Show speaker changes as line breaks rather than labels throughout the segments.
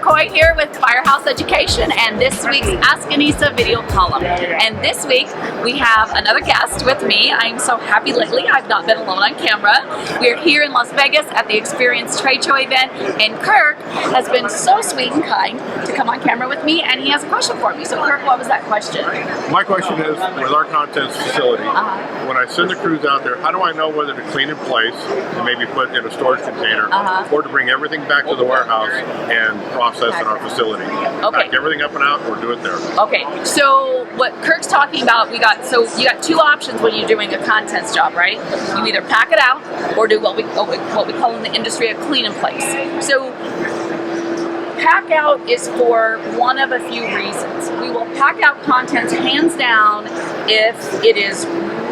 McCoy here with Firehouse Education and this week's Ask Anissa video column. And this week we have another guest with me. I'm so happy lately I've not been alone on camera. We're here in Las Vegas at the Experience Trade Show event, and Kirk has been so sweet and kind to come on camera with me, and he has a question for me. So Kirk, what was that question?
My question is, with our contents facility, when I send the crews out there, how do I know whether to clean in place and maybe put in a storage container, or to bring everything back to the warehouse and process in our facility?
Okay.
Pack everything up and out, or do it there.
Okay, so what Kirk's talking about, you got two options when you're doing a contents job, right? You either pack it out or do what we call in the industry a clean in place. So pack out is for one of a few reasons. We will pack out contents hands down if it is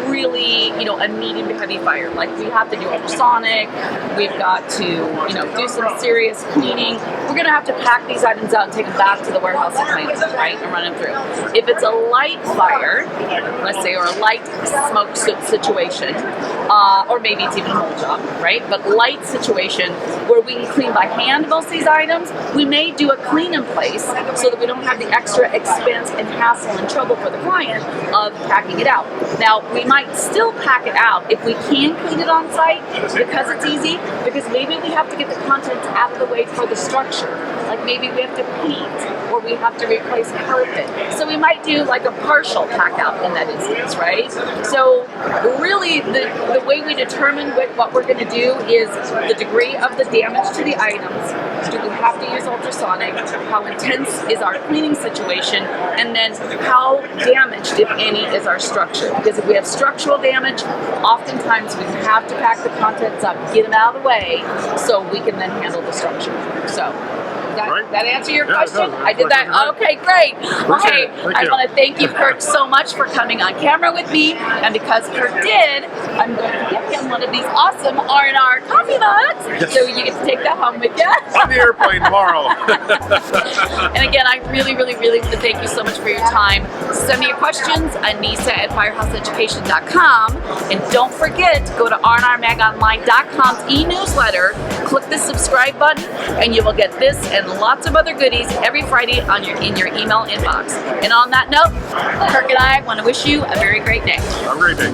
really, a medium to heavy fire. Like we have to do ultrasonic, we've got to, do some serious cleaning. We're gonna have to pack these items out and take them back to the warehouse to clean them, right? And run them through. If it's a light fire, let's say, or a light smoke situation, or maybe it's even a whole job, right? But light situation where we can clean by hand most of these items, we may do a clean in place so that we don't have the extra expense and hassle and trouble for the client of packing it out. Now, we might still pack it out if we can clean it on site because it's easy, because maybe we have to get the contents out of the way for the structure. Like maybe we have to paint or we have to replace carpet. So we might do like a partial pack out in that instance, right? So really the way we determine what we're gonna do is the degree of the damage to the items. Do we have to use ultrasonic? How intense is our cleaning situation? And then how damaged, if any, is our structure? Because if we have structural damage, oftentimes we have to pack the contents up, get them out of the way, so we can then handle the structure. So, that answer your question? I did that? Okay, great. Okay, I want to thank you, Kirk, so much for coming on camera with me. And because Kirk did, I'm going to get him one of these awesome R&R coffee mugs. Yes. So you get to take that home with you.
On the airplane tomorrow.
And again, I really, really, really want to thank you so much for your time. Send me your questions, Anissa@firehouseeducation.com. And don't forget to go to rnrmagonline.com's e-newsletter, click the subscribe button, and you will get this and lots of other goodies every Friday in your email inbox. And on that note, Kirk and I want to wish you a very great day.
Have a great day.